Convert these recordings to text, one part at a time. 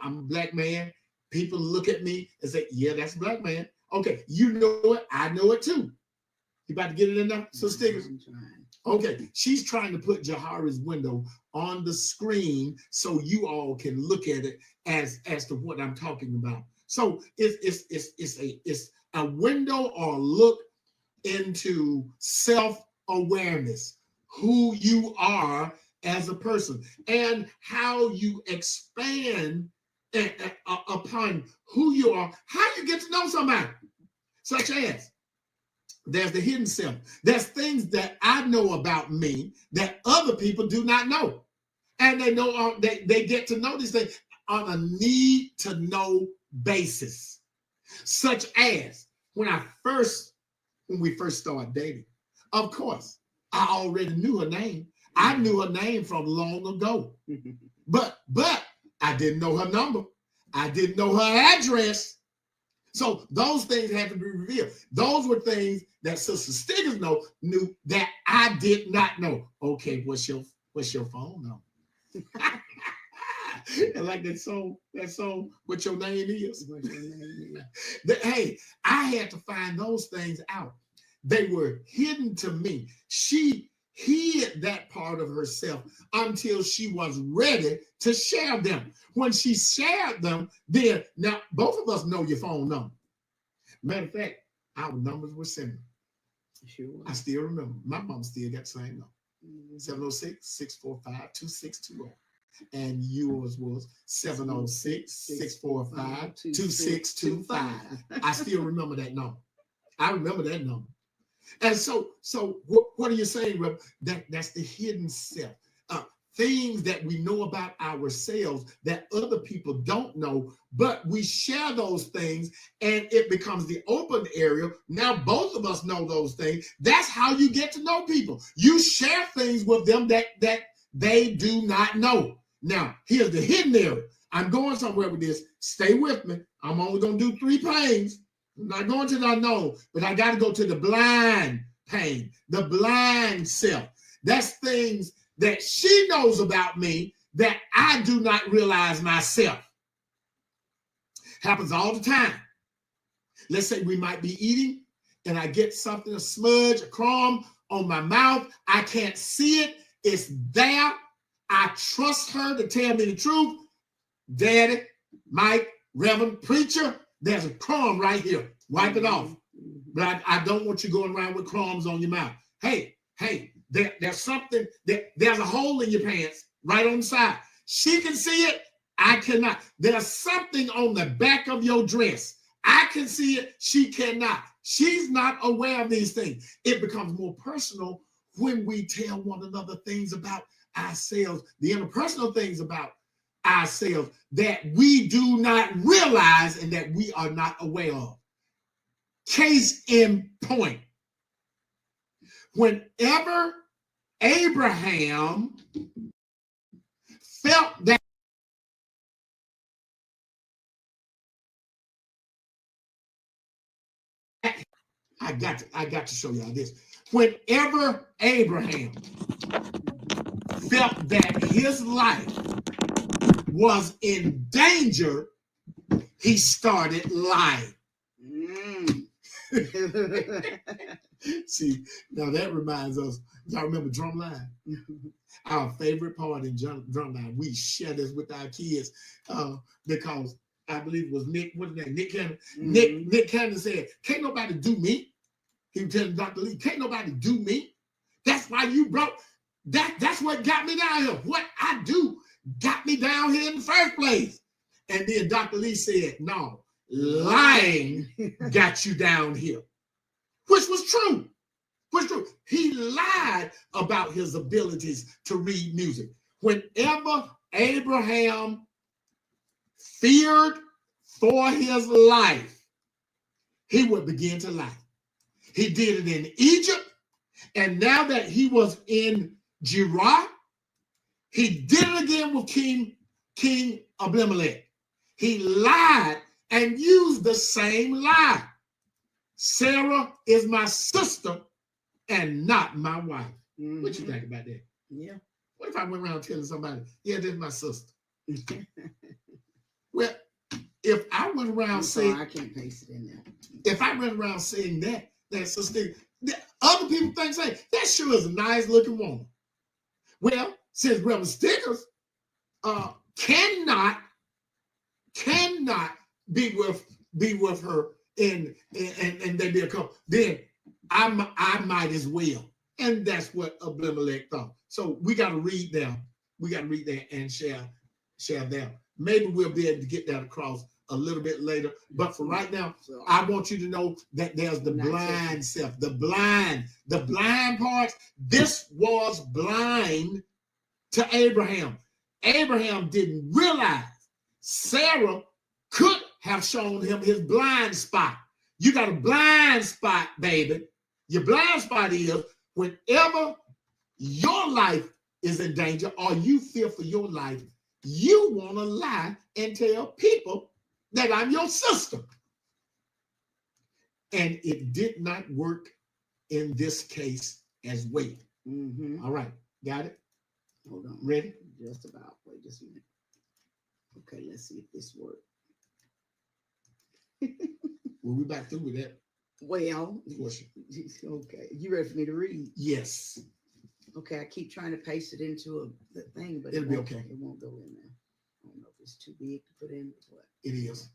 I'm a black man. People look at me and say, yeah, that's a black man. Okay, you know it. I know it too. You about to get it in there, so Stiggers? I'm trying. Okay, she's trying to put Jahari's window on the screen so you all can look at it as to what I'm talking about. So it's a window or look into self-awareness, who you are as a person, and how you expand upon who you are, how you get to know somebody, such as there's the hidden self. There's things that I know about me that other people do not know. And they know they get to know these things on a need to know basis. Such as when we first started dating, of course, I already knew her name. I knew her name from long ago. But I didn't know her number. I didn't know her address. So those things had to be revealed. Those were things that Sister Stiggers knew that I did not know. Okay, what's your phone number? I like that song, what your name is. What your name is. Hey, I had to find those things out. They were hidden to me. She hid that part of herself until she was ready to share them. When she shared them, then now both of us know your phone number. Matter of fact, our numbers were similar. Sure. I still remember. My mom still got the same number. 706-645-2620. And yours was 706-645-2625. I still remember that number. I remember that number. And so what are you saying, Reb? That's the hidden self. Things that we know about ourselves that other people don't know, but we share those things and it becomes the open area. Now both of us know those things. That's how you get to know people. You share things with them that they do not know. Now, here's the hidden area. I'm going somewhere with this. Stay with me. I'm only going to do 3 pains. I'm not going to the unknown, but I got to go to the blind pain, the blind self. That's things that she knows about me that I do not realize myself. Happens all the time. Let's say we might be eating and I get something, a smudge, a crumb on my mouth. I can't see it. It's there. I trust her to tell me the truth. Daddy, Mike, Reverend, preacher, there's a crumb right here. Wipe it off. But I don't want you going around with crumbs on your mouth. Hey, there's something, there's a hole in your pants right on the side. She can see it. I cannot. There's something on the back of your dress. I can see it. She cannot. She's not aware of these things. It becomes more personal when we tell one another things about ourselves, the interpersonal things about ourselves that we do not realize and that we are not aware of. Case in point. Whenever Abraham felt that I got to show y'all this. Whenever Abraham felt that his life was in danger, he started lying. See, now that reminds us, y'all remember Drumline? Our favorite part in Drumline. We share this with our kids because I believe it was Nick, what's his name? Nick Cannon. Nick Cannon said, can't nobody do me. He was telling Dr. Lee, can't nobody do me. That's why you broke. That's what got me down here. What I do got me down here in the first place. And then Dr. Lee said, no, lying got you down here. Which was true. He lied about his abilities to read music. Whenever Abraham feared for his life, he would begin to lie. He did it in Egypt, and now that he was in Gerar, he did it again with King Abimelech. He lied and used the same lie. Sarah is my sister and not my wife. What you think about that? Yeah. What if I went around telling somebody, yeah, this is my sister? Well, if I went around saying, I can't paste it in there. if I went around saying that Sister, other people think, say, that sure is a nice looking woman. Well, since Reverend Stiggers cannot be with her and they be a couple, then I might as well. And that's what Abimelech thought. So we got to read them. We got to read that and share them. Maybe we'll be able to get that across a little bit later. But for right now, I want you to know that there's the blind self, the blind parts. This was blind to Abraham. Abraham didn't realize Sarah could have shown him his blind spot. You got a blind spot, baby. Your blind spot is whenever your life is in danger or you fear for your life, you want to lie and tell people that I'm your sister. And it did not work in this case as well. Mm-hmm. All right. Got it? Hold on. Ready? Just about. Wait just a minute. Okay, let's see if this works. Well, we're back through with that. Well, Portion. okay. You ready for me to read? Yes. Okay, I keep trying to paste it into the thing, but It'll be okay. It won't go in there. I don't know if it's too big to put in. What? It is.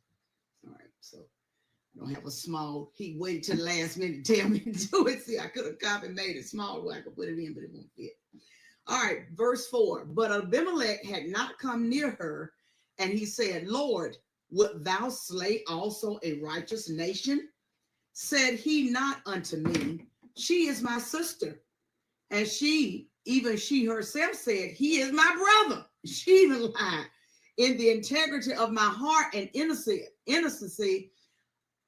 All right, so I don't have a small. He waited till the last minute to tell me to do it. See, I could have copied made it small where I could put it in, but it won't fit. All right, verse 4. But Abimelech had not come near her, and he said, Lord, wilt thou slay also a righteous nation? Said he not unto me, she is my sister. And she herself said, he is my brother. She even lied. In the integrity of my heart and innocency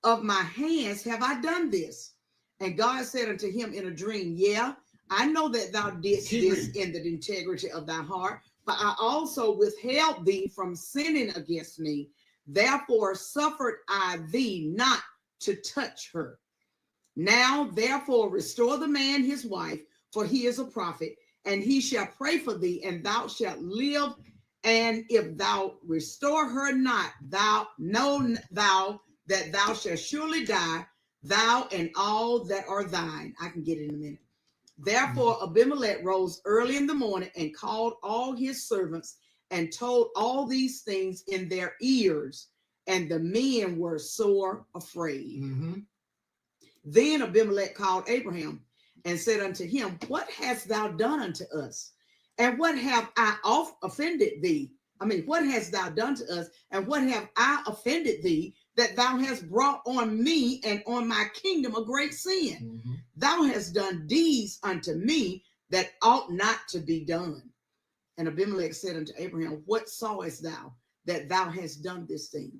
of my hands have I done this. And God said unto him in a dream, yeah, I know that thou didst this in the integrity of thy heart, but I also withheld thee from sinning against me. Therefore suffered I thee not to touch her. Now, therefore, restore the man his wife, for he is a prophet, and he shall pray for thee, and thou shalt live. And if thou restore her not, thou know thou that thou shalt surely die, thou and all that are thine. I can get it in a minute. Therefore, Abimelech rose early in the morning and called all his servants and told all these things in their ears, and the men were sore afraid. Mm-hmm. Then Abimelech called Abraham and said unto him, what hast thou done unto us? And what have I offended thee? What hast thou done to us? And what have I offended thee that thou hast brought on me and on my kingdom a great sin? Mm-hmm. Thou hast done deeds unto me that ought not to be done. And Abimelech said unto Abraham, what sawest thou that thou hast done this thing?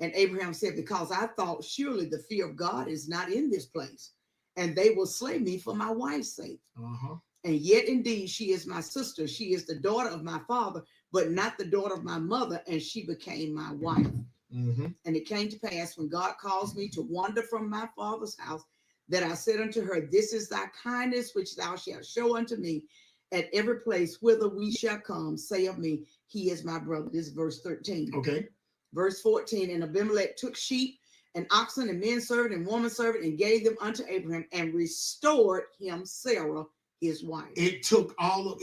And Abraham said, because I thought surely the fear of God is not in this place, and they will slay me for my wife's sake. Uh-huh. And yet indeed she is my sister. She is the daughter of my father, but not the daughter of my mother, and she became my wife. Mm-hmm. And it came to pass when God caused me to wander from my father's house, that I said unto her, this is thy kindness which thou shalt show unto me at every place whither we shall come. Say of me, he is my brother. This is verse 13. Okay. Verse 14, and Abimelech took sheep and oxen and men servant and woman servant and gave them unto Abraham and restored him Sarah, his wife. It took all of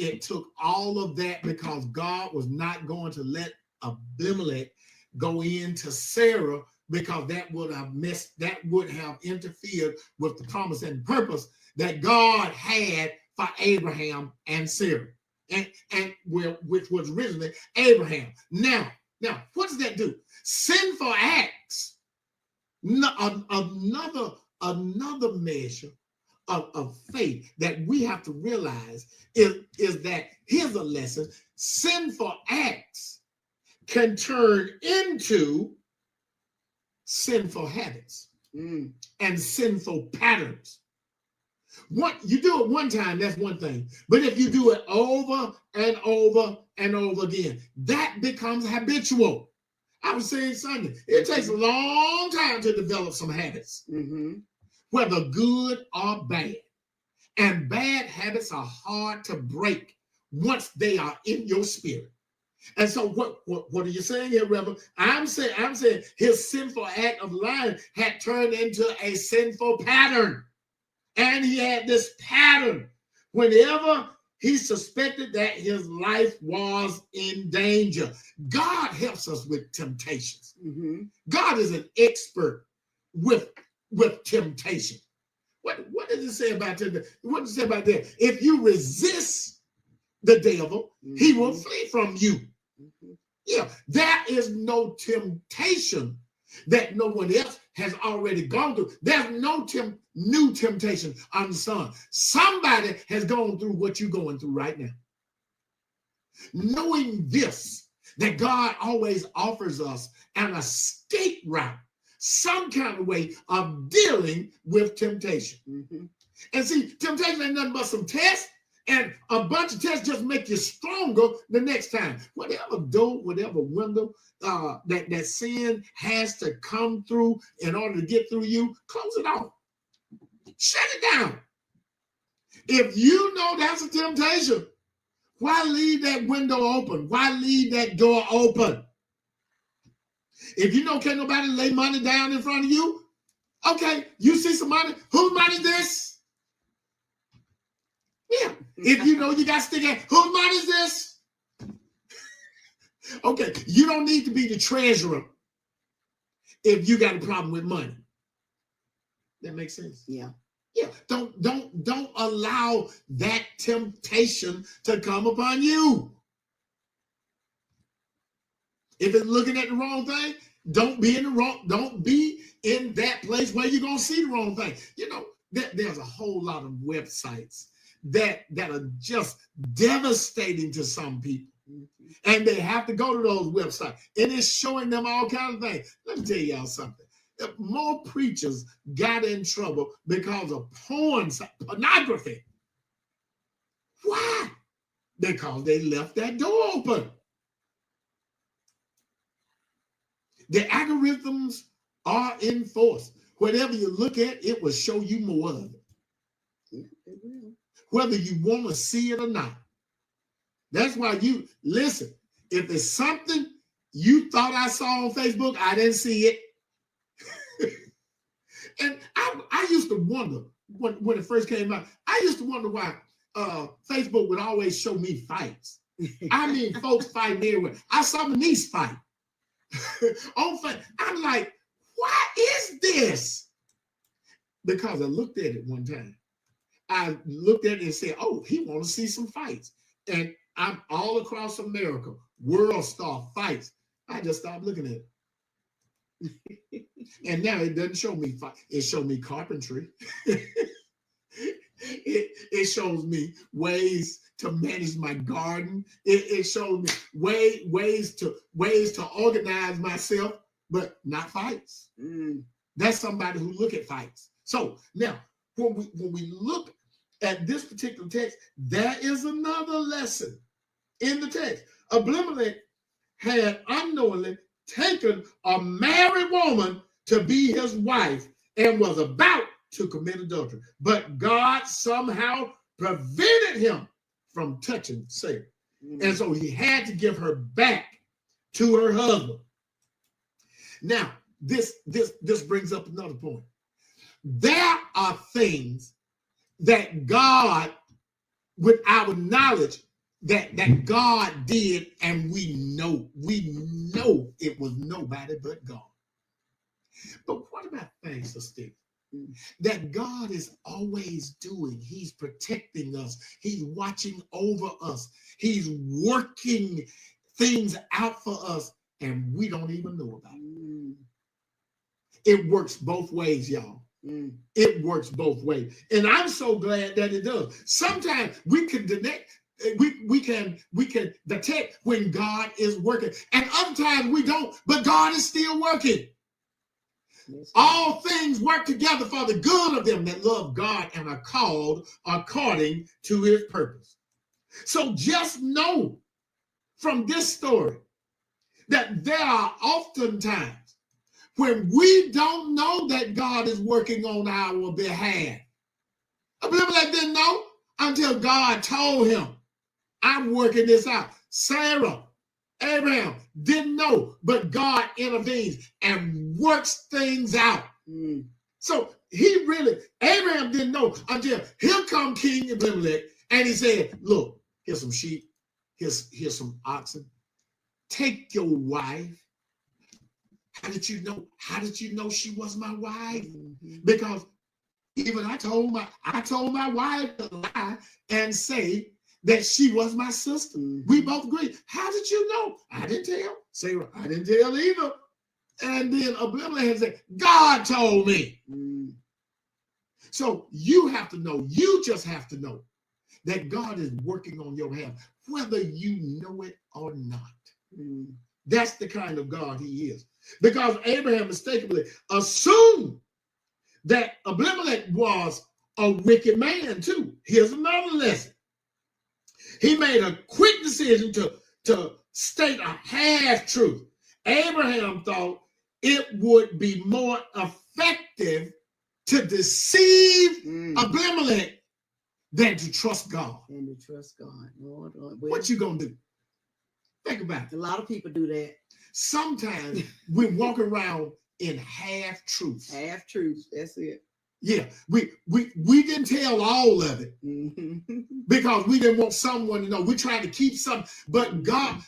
that because God was not going to let Abimelech go into Sarah, because that would have interfered with the promise and purpose that God had for Abraham and Sarah, which was originally Abraham. Now, what does that do? Sinful acts. Another measure of faith that we have to realize is that, here's a lesson: sinful acts can turn into sinful habits and sinful patterns. You do it one time, that's one thing. But if you do it over and over and over again, that becomes habitual. I was saying Sunday, it takes a long time to develop some habits, whether good or bad. And bad habits are hard to break once they are in your spirit. And so what are you saying here, Reverend? I'm saying his sinful act of lying had turned into a sinful pattern. And he had this pattern. Whenever he suspected that his life was in danger. God helps us with temptations. Mm-hmm. God is an expert with temptation. What does it say about that? What does it say about that? If you resist the devil, he will flee from you. Mm-hmm. Yeah, there is no temptation that no one else has already gone through. There's no new temptation on the sun. Somebody has gone through what you're going through right now. Knowing this, that God always offers us an escape route, some kind of way of dealing with temptation. Mm-hmm. And see, temptation ain't nothing but some tests, and a bunch of tests just make you stronger the next time. Whatever door, whatever window that sin has to come through in order to get through you, close it off. Shut it down. If you know that's a temptation, why leave that window open? Why leave that door open? If you know can't nobody lay money down in front of you, okay, you see some money. Whose money is this? Yeah. If you know you got stick at, whose money is this? Okay, you don't need to be the treasurer if you got a problem with money. That makes sense? Yeah. Yeah. Don't allow that temptation to come upon you. If it's looking at the wrong thing, don't be in that place where you're gonna see the wrong thing. You know, there's a whole lot of websites that are just devastating to some people. And they have to go to those websites. And it's showing them all kinds of things. Let me tell y'all something. More preachers got in trouble because of pornography. Why? Because they left that door open. The algorithms are in force. Whatever you look at, it will show you more of it. Yeah, it will. Whether you want to see it or not. That's why you listen. If it's something you thought I saw on Facebook, I didn't see it. And I used to wonder when it first came out. I used to wonder why Facebook would always show me fights. I mean, folks fighting everywhere. I saw my niece fight. I'm like, what is this? Because I looked at it one time. I looked at it and said, oh, he wants to see some fights. And I'm all across America, world star fights. I just stopped looking at it. And now it doesn't show me fight. It shows me carpentry. It shows me ways to manage my garden. It shows me ways to organize myself, but not fights. That's somebody who look at fights. So now, when we look at this particular text, there is another lesson in the text. Abimelech had unknowingly taken a married woman to be his wife and was about to commit adultery. But God somehow prevented him from touching Sarah. And so he had to give her back to her husband. Now, this brings up another point. There are things that God, with our knowledge, that God did, and we know it was nobody but God. But what about things, Sister, that God is always doing? He's protecting us. He's watching over us. He's working things out for us, and we don't even know about it. It works both ways, y'all. It works both ways. And I'm so glad that it does. Sometimes we can detect when God is working, and other times we don't, but God is still working. All things work together for the good of them that love God and are called according to his purpose. So just know from this story that there are often times when we don't know that God is working on our behalf. Abimelech didn't know until God told him, I'm working this out. Sarah Abraham didn't know, but God intervenes and works things out. So Abraham didn't know until here come King Abimelech, and he said, look, here's some sheep, here's some oxen. Take your wife. How did you know? How did you know she was my wife? Because even I told my wife to lie and say that she was my sister. We both agreed. How did you know? I didn't tell. Sarah, I didn't tell either. And then Abimelech said, God told me. So you have to know, you just have to know that God is working on your behalf, whether you know it or not. That's the kind of God he is. Because Abraham mistakenly assumed that Abimelech was a wicked man too. Here's another lesson. He made a quick decision to state a half truth. Abraham thought it would be more effective to deceive Abimelech than to trust God. And to trust God. Lord. What you gonna do? Think about it. A lot of people do that. Sometimes we walk around in half truths. Half truths. That's it. Yeah, we didn't tell all of it because we didn't want someone to know. We're trying to keep some, but God,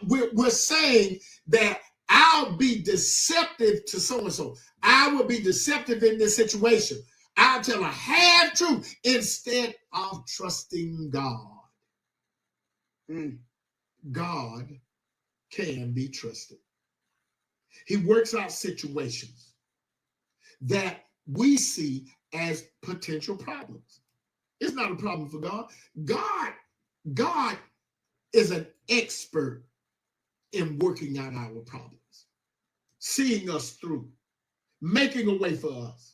we're saying that I'll be deceptive to so and so. I will be deceptive in this situation. I'll tell a half truth instead of trusting God. God can be trusted. He works out situations that we see as potential problems. It's not a problem for God. God is an expert in working out our problems, seeing us through, making a way for us.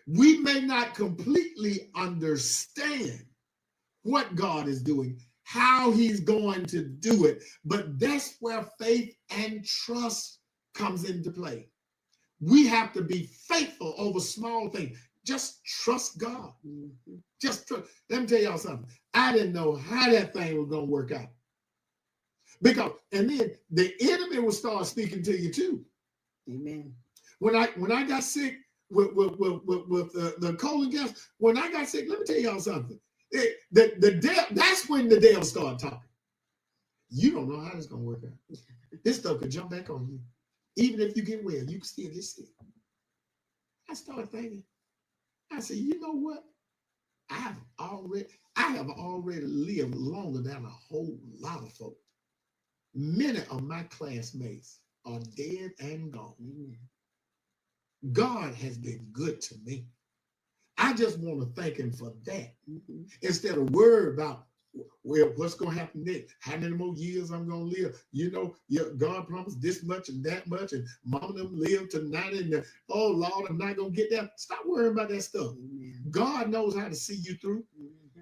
We may not completely understand what God is doing, how he's going to do it, but that's where faith and trust comes into play. We have to be faithful over small things. Just trust God. Just trust. Let me tell y'all something. I didn't know how that thing was going to work out. And then the enemy will start speaking to you too. Amen. When I got sick with the colon cancer, when I got sick, let me tell y'all something. The devil, that's when the devil started talking. You don't know how this is going to work out. This stuff could jump back on you. Even if you get well, you can still get sick. I started thinking, I said, you know what? I have already lived longer than a whole lot of folks. Many of my classmates are dead and gone. God has been good to me. I just want to thank him for that. Instead of worry about, well, what's going to happen next? How many more years I'm going to live? You know, God promised this much and that much, and mom them live to 90, and oh, Lord, I'm not going to get there. Stop worrying about that stuff. God knows how to see you through.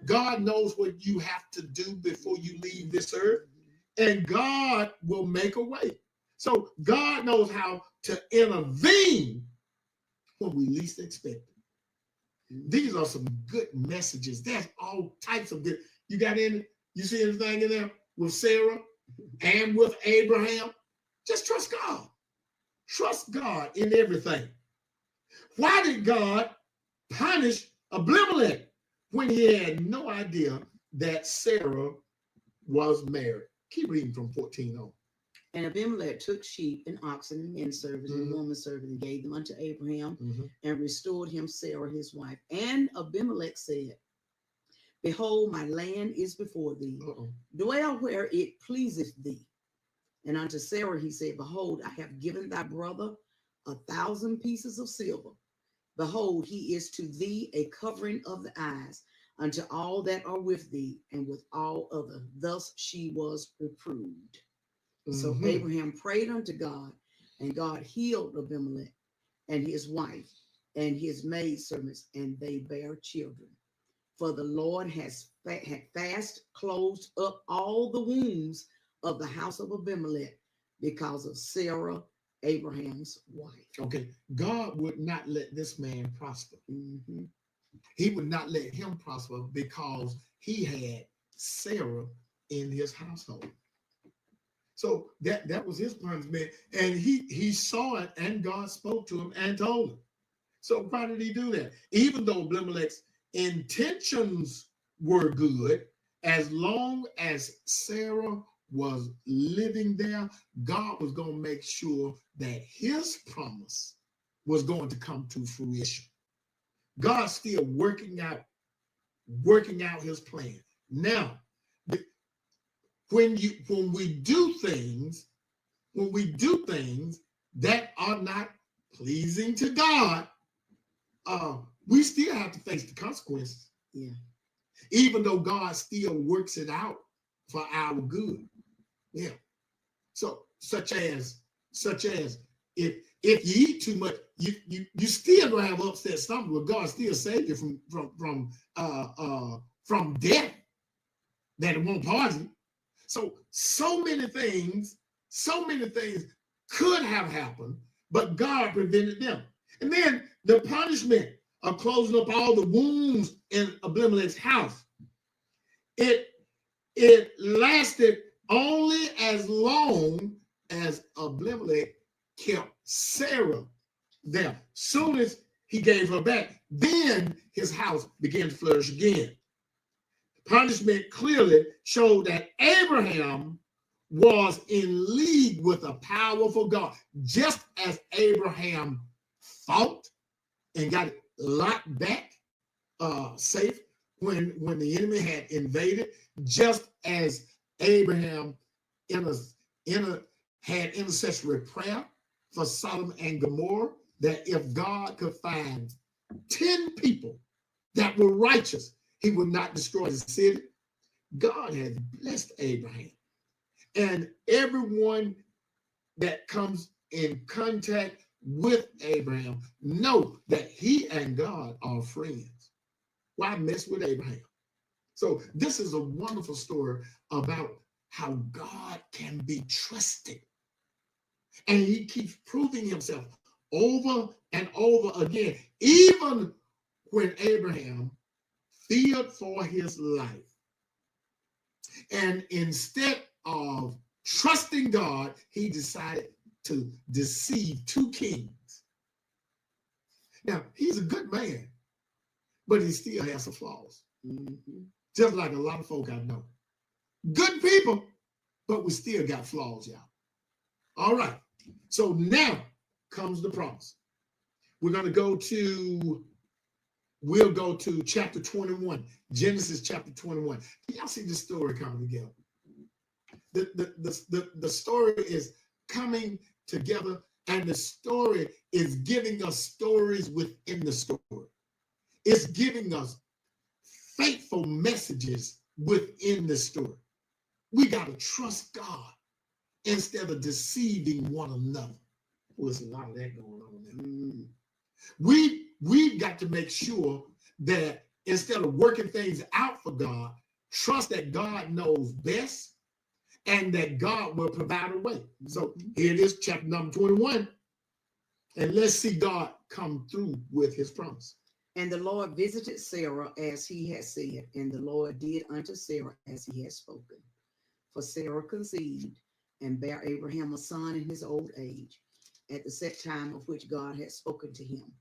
God knows what you have to do before you leave this earth, and God will make a way. So God knows how to intervene when we least expect it. These are some good messages. There's all types of good. You got any? You see anything in there with Sarah and with Abraham? Just trust God. Trust God in everything. Why did God punish Abimelech when he had no idea that Sarah was married? Keep reading from 14 on. And Abimelech took sheep and oxen and men servants and woman servants and gave them unto Abraham and restored him Sarah his wife. And Abimelech said, behold, my land is before thee. Dwell where it pleaseth thee. And unto Sarah he said, behold, I have given thy brother 1,000 pieces of silver. Behold, he is to thee a covering of the eyes unto all that are with thee, and with all other. Thus she was reproved. So Abraham prayed unto God, and God healed Abimelech and his wife and his maidservants, and they bare children. For the Lord had fast closed up all the wombs of the house of Abimelech because of Sarah, Abraham's wife. Okay, God would not let this man prosper. He would not let him prosper because he had Sarah in his household. So that was his punishment. And he saw it, and God spoke to him and told him. So why did he do that? Even though Abimelech's intentions were good, as long as Sarah was living there, God was going to make sure that his promise was going to come to fruition. God's still working out his plan. Now, when we do things that are not pleasing to God, we still have to face the consequences. Yeah. Even though God still works it out for our good. Yeah. So such as if you eat too much, you still gonna have upset stomach, but God still saved you from death that it won't poison. So many things could have happened, but God prevented them. And then the punishment of closing up all the wombs in Abimelech's house, it lasted only as long as Abimelech kept Sarah there. Soon as he gave her back, then his house began to flourish again. Punishment clearly showed that Abraham was in league with a powerful God. Just as Abraham fought and got locked back safe when the enemy had invaded, just as Abraham had intercessory prayer for Sodom and Gomorrah, that if God could find 10 people that were righteous, he would not destroy the city. God has blessed Abraham. And everyone that comes in contact with Abraham know that he and God are friends. Why mess with Abraham? So this is a wonderful story about how God can be trusted. And he keeps proving himself over and over again, even when Abraham feared for his life. And instead of trusting God, he decided to deceive two kings. Now, he's a good man, but he still has some flaws. Mm-hmm. Just like a lot of folk I know. Good people, but we still got flaws, y'all. All right. So now comes the promise. We'll go to chapter 21, Genesis chapter 21. Y'all see this story coming together? The story is coming together, and the story is giving us stories within the story. It's giving us faithful messages within the story. We got to trust God instead of deceiving one another. Well, there's a lot of that going on there. We've got to make sure that instead of working things out for God, trust that God knows best and that God will provide a way. So here it is, chapter number 21. And let's see God come through with his promise. And the Lord visited Sarah as he had said, and the Lord did unto Sarah as he had spoken. For Sarah conceived and bare Abraham a son in his old age, at the set time of which God had spoken to him.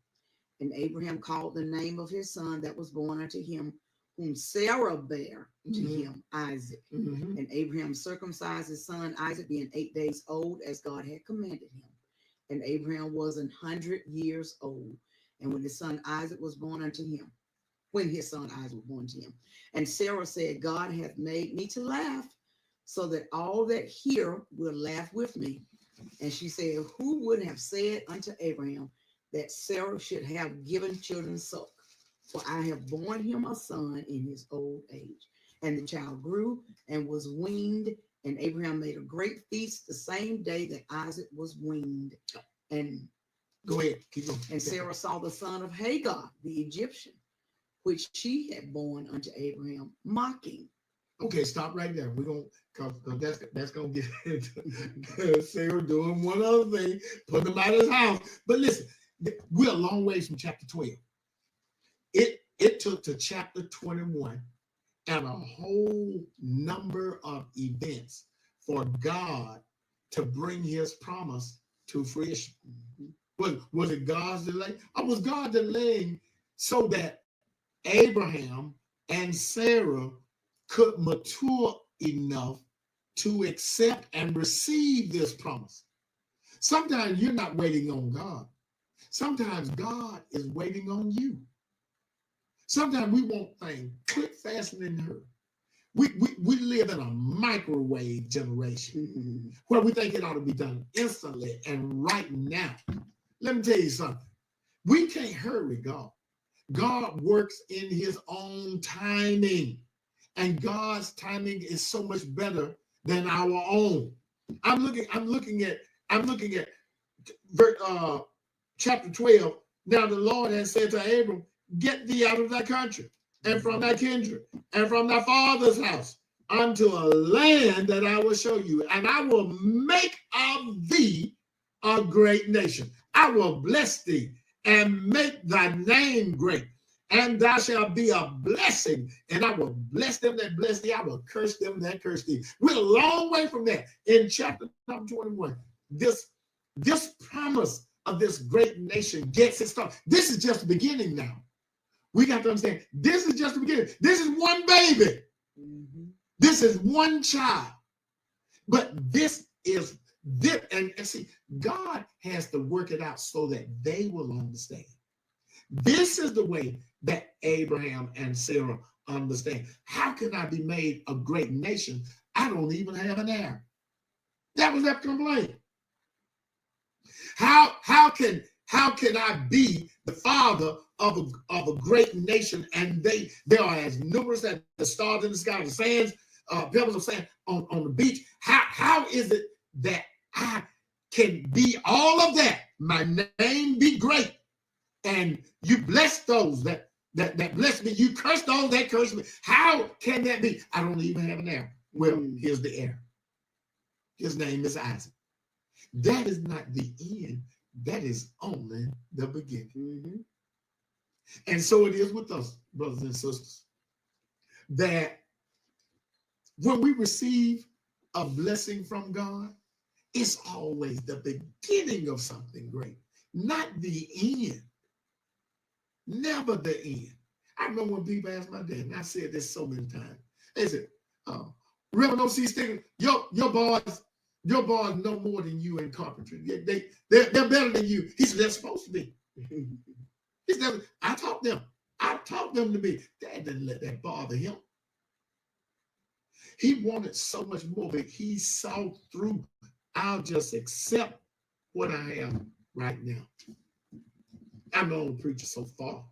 And Abraham called the name of his son that was born unto him, whom Sarah bare to him, Isaac. Mm-hmm. And Abraham circumcised his son Isaac, being 8 days old, as God had commanded him. And Abraham was 100 years old. And when his son Isaac was born unto him, and Sarah said, God hath made me to laugh, so that all that hear will laugh with me. And she said, who would have said unto Abraham that Sarah should have given children suck? For I have borne him a son in his old age. And the child grew and was weaned, and Abraham made a great feast the same day that Isaac was weaned. And go ahead, keep going. And Sarah saw the son of Hagar, the Egyptian, which she had born unto Abraham, mocking. Okay, stop right there. We're gonna, cause that's gonna get into Sarah doing one other thing, putting him out of his house. But listen, we're a long ways from chapter 12. It took to chapter 21 and a whole number of events for God to bring his promise to fruition. Was it God's delay? Or was God delaying so that Abraham and Sarah could mature enough to accept and receive this promise? Sometimes you're not waiting on God. Sometimes God is waiting on you. Sometimes we want things quick, fast, and in a hurry. We live in a microwave generation where we think it ought to be done instantly and right now. Let me tell you something. We can't hurry God. God works in his own timing, and God's timing is so much better than our own. I'm looking at chapter 12. Now the Lord has said to Abram, get thee out of thy country and from thy kindred and from thy father's house unto a land that I will show you, and I will make of thee a great nation. I will bless thee and make thy name great, and thou shalt be a blessing, and I will bless them that bless thee. I will curse them that curse thee. We're a long way from that. In chapter number 21, this promise of this great nation gets its start. This is just the beginning now. We got to understand, this is just the beginning. This is one baby. This is one child. But this is this, and see, God has to work it out so that they will understand. This is the way that Abraham and Sarah understand. How can I be made a great nation? I don't even have an heir. That was their complaint. How can I be the father of a great nation, and they are as numerous as the stars in the sky, the sands, pebbles of sand on the beach? How is it that I can be all of that? My name be great, and you bless those that bless me. You curse those that curse me. How can that be? I don't even have an heir. Well, here's the heir. His name is Isaac. That is not the end. That is only the beginning. And so it is with us, brothers and sisters, that when we receive a blessing from God, it's always the beginning of something great, not the end. Never the end. I remember when people asked my dad, and I said this so many times. They said, Reverend O.C. Stiggers, your boys know more than you in carpentry. They're better than you. He said, they're supposed to be. He said, I taught them to be. Dad didn't let that bother him. He wanted so much more, but he saw through. I'll just accept what I have right now. I'm the only preacher so far.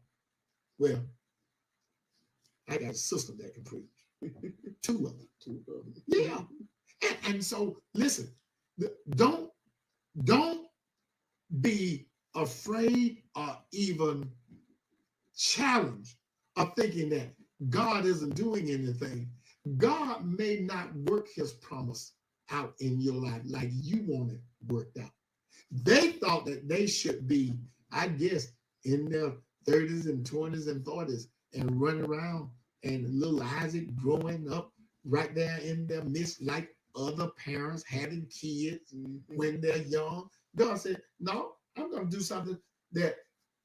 Well, I got a sister that can preach. Two of them. Yeah. And so, listen, don't be afraid or even challenged of thinking that God isn't doing anything. God may not work his promise out in your life like you want it worked out. They thought that they should be, I guess, in their 30s and 20s and 40s and run around, and little Isaac growing up right there in their midst like other parents having kids when they're young. God said, no, I'm going to do something that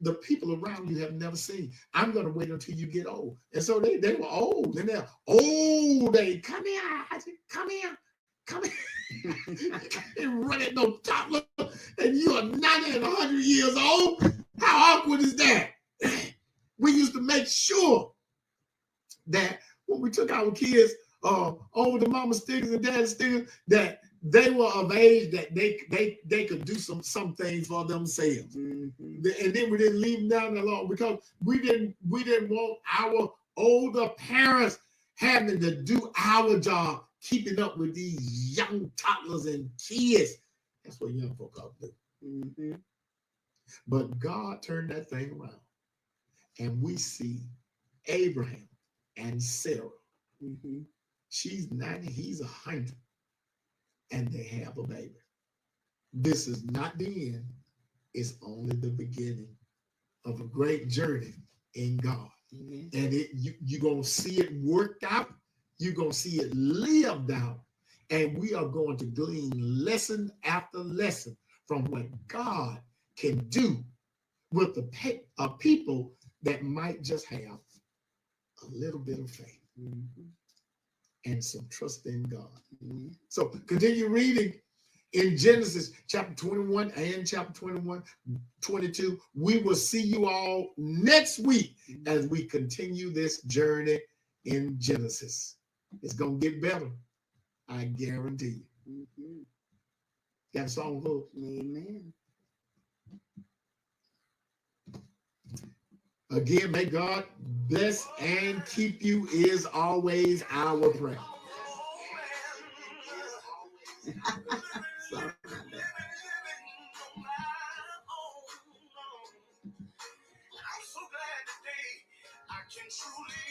the people around you have never seen. I'm going to wait until you get old. And so they were old, and they're old. They come here, Isaac, come here. And run at no toddler, and you are 90 and 100 years old. How awkward is that? We used to make sure that when we took our kids over to Mama Stiggers and Daddy Stiggers, that they were of age that they could do some things for themselves. And then we didn't leave them down there long because we didn't want our older parents having to do our job, keeping up with these young toddlers and kids. That's what young folk ought to do. But God turned that thing around, and we see Abraham and Sarah. She's 90, he's 100, and they have a baby. This is not the end. It's only the beginning of a great journey in God. And you're going to see it worked out. You're going to see it lived out. And we are going to glean lesson after lesson from what God can do with the people that might just have a little bit of faith and some trust in God. So continue reading in Genesis chapter 21 and chapter 22. We will see you all next week as we continue this journey in Genesis. It's going to get better. I guarantee you. Got a song hook? Amen. Again, may God bless and keep you is always our prayer. Sorry. I'm so glad today I can truly